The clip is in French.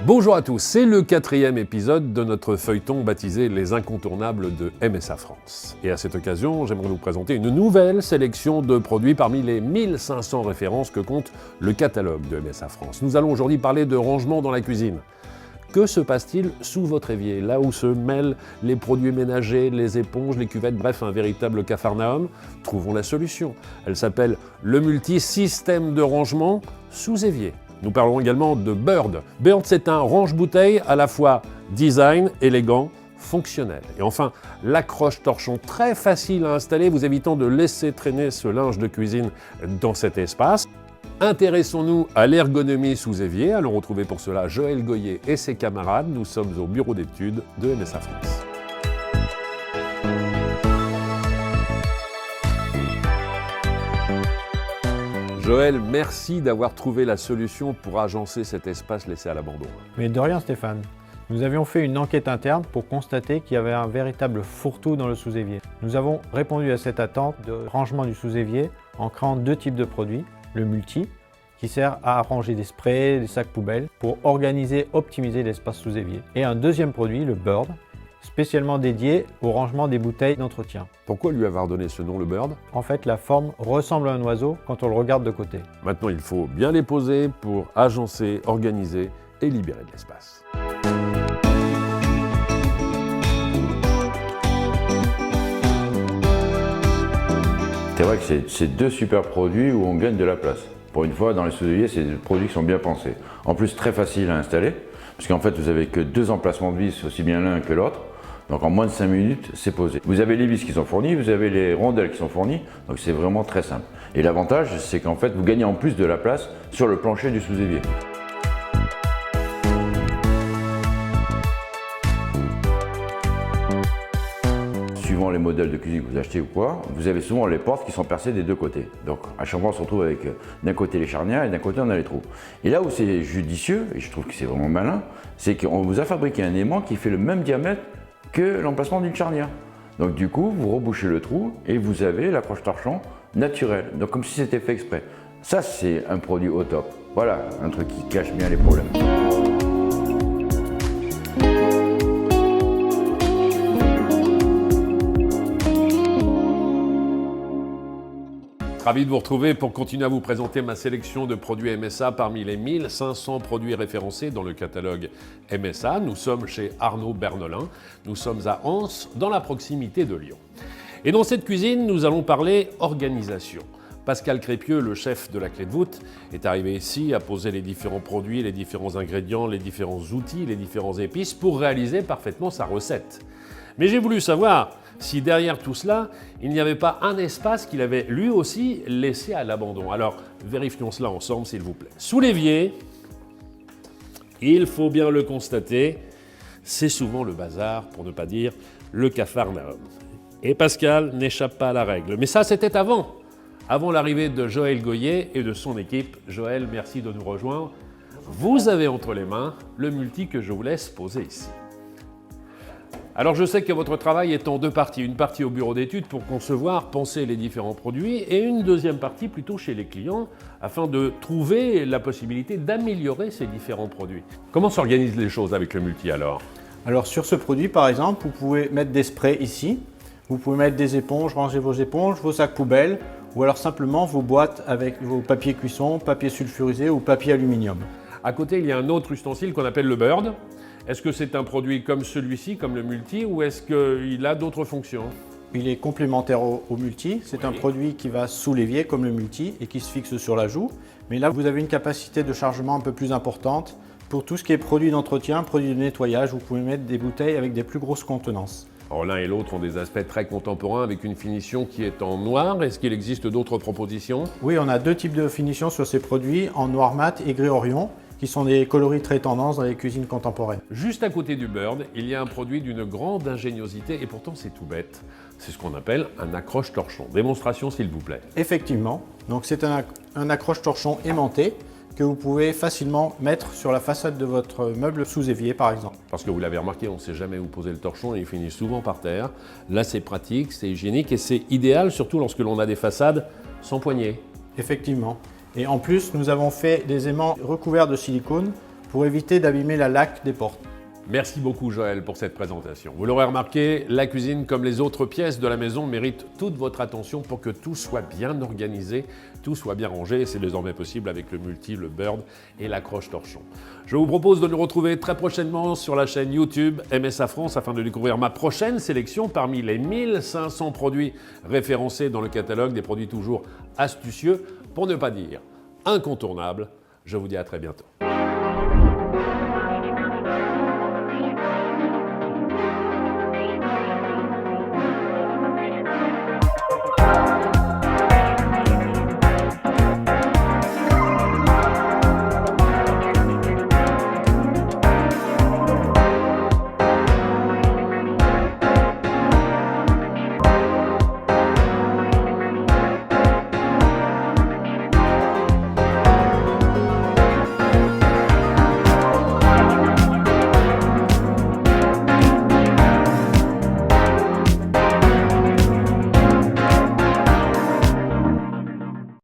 Bonjour à tous, c'est le 4e épisode de notre feuilleton baptisé Les Incontournables de MSA France. Et à cette occasion, j'aimerais vous présenter une nouvelle sélection de produits parmi les 1500 références que compte le catalogue de MSA France. Nous allons aujourd'hui parler de rangement dans la cuisine. Que se passe-t-il sous votre évier, là où se mêlent les produits ménagers, les éponges, les cuvettes, bref, un véritable capharnaüm? Trouvons la solution. Elle s'appelle le multi-système de rangement sous évier. Nous parlerons également de Bird. Bird, c'est un range-bouteille à la fois design, élégant, fonctionnel. Et enfin, l'accroche-torchon très facile à installer, vous évitant de laisser traîner ce linge de cuisine dans cet espace. Intéressons-nous à l'ergonomie sous évier. Allons retrouver pour cela Joël Goyer et ses camarades. Nous sommes au bureau d'études de MSA France. Joël, merci d'avoir trouvé la solution pour agencer cet espace laissé à l'abandon. Mais de rien Stéphane. Nous avions fait une enquête interne pour constater qu'il y avait un véritable fourre-tout dans le sous-évier. Nous avons répondu à cette attente de rangement du sous-évier en créant deux types de produits. Le multi, qui sert à ranger des sprays, des sacs poubelles, pour organiser, optimiser l'espace sous-évier. Et un deuxième produit, le Bird, spécialement dédié au rangement des bouteilles d'entretien. Pourquoi lui avoir donné ce nom, le Bird? En fait, la forme ressemble à un oiseau quand on le regarde de côté. Maintenant, il faut bien les poser pour agencer, organiser et libérer de l'espace. C'est vrai que c'est deux super produits où on gagne de la place. Pour une fois, dans les sous-éviers, c'est des produits qui sont bien pensés. En plus, très facile à installer, puisqu'en fait, vous n'avez que deux emplacements de vis, aussi bien l'un que l'autre. Donc en moins de 5 minutes, c'est posé. Vous avez les vis qui sont fournies, vous avez les rondelles qui sont fournies, donc c'est vraiment très simple. Et l'avantage, c'est qu'en fait, vous gagnez en plus de la place sur le plancher du sous-évier. Suivant les modèles de cuisine que vous achetez ou quoi, vous avez souvent les portes qui sont percées des deux côtés. Donc à chaque fois on se retrouve avec d'un côté les charnières et d'un côté on a les trous. Et là où c'est judicieux, et je trouve que c'est vraiment malin, c'est qu'on vous a fabriqué un aimant qui fait le même diamètre que l'emplacement d'une charnière. Donc du coup, vous rebouchez le trou et vous avez l'accroche-torchon naturel. Donc comme si c'était fait exprès. Ça c'est un produit au top. Voilà, un truc qui cache bien les problèmes. Ravi de vous retrouver pour continuer à vous présenter ma sélection de produits MSA parmi les 1500 produits référencés dans le catalogue MSA. Nous sommes chez Arnaud Bernolin, nous sommes à Anse, dans la proximité de Lyon. Et dans cette cuisine, nous allons parler organisation. Pascal Crépieux, le chef de la Clé de voûte, est arrivé ici à poser les différents produits, les différents ingrédients, les différents outils, les différents épices pour réaliser parfaitement sa recette. Mais j'ai voulu savoir si derrière tout cela, il n'y avait pas un espace qu'il avait lui aussi laissé à l'abandon. Alors, vérifions cela ensemble, s'il vous plaît. Sous l'évier, il faut bien le constater, c'est souvent le bazar, pour ne pas dire le capharnaüm. Et Pascal n'échappe pas à la règle. Mais ça, c'était avant l'arrivée de Joël Goyer et de son équipe. Joël, merci de nous rejoindre. Vous avez entre les mains le multi que je vous laisse poser ici. Alors je sais que votre travail est en deux parties. Une partie au bureau d'études pour concevoir, penser les différents produits et une deuxième partie plutôt chez les clients afin de trouver la possibilité d'améliorer ces différents produits. Comment s'organisent les choses avec le multi alors? Alors sur ce produit par exemple, vous pouvez mettre des sprays ici, vous pouvez mettre des éponges, ranger vos éponges, vos sacs poubelles ou alors simplement vos boîtes avec vos papiers cuisson, papier sulfurisé ou papier aluminium. À côté, il y a un autre ustensile qu'on appelle le Bird. Est-ce que c'est un produit comme celui-ci, comme le multi, ou est-ce qu'il a d'autres fonctions? Il est complémentaire au multi. C'est un produit qui va sous l'évier comme le multi et qui se fixe sur la joue. Mais là, vous avez une capacité de chargement un peu plus importante. Pour tout ce qui est produits d'entretien, produits de nettoyage, vous pouvez mettre des bouteilles avec des plus grosses contenances. Alors l'un et l'autre ont des aspects très contemporains avec une finition qui est en noir. Est-ce qu'il existe d'autres propositions? Oui, on a deux types de finitions sur ces produits, en noir mat et gris Orion, qui sont des coloris très tendance dans les cuisines contemporaines. Juste à côté du Bird, il y a un produit d'une grande ingéniosité et pourtant c'est tout bête. C'est ce qu'on appelle un accroche-torchon. Démonstration s'il vous plaît. Effectivement, donc c'est un accroche-torchon aimanté que vous pouvez facilement mettre sur la façade de votre meuble sous évier par exemple. Parce que vous l'avez remarqué, on ne sait jamais où poser le torchon et il finit souvent par terre. Là c'est pratique, c'est hygiénique et c'est idéal surtout lorsque l'on a des façades sans poignée. Effectivement. Et en plus, nous avons fait des aimants recouverts de silicone pour éviter d'abîmer la laque des portes. Merci beaucoup Joël pour cette présentation. Vous l'aurez remarqué, la cuisine comme les autres pièces de la maison mérite toute votre attention pour que tout soit bien organisé, tout soit bien rangé et c'est désormais possible avec le multi, le bird et la croche torchon. Je vous propose de nous retrouver très prochainement sur la chaîne YouTube MSA France afin de découvrir ma prochaine sélection parmi les 1500 produits référencés dans le catalogue, des produits toujours astucieux pour ne pas dire incontournables. Je vous dis à très bientôt.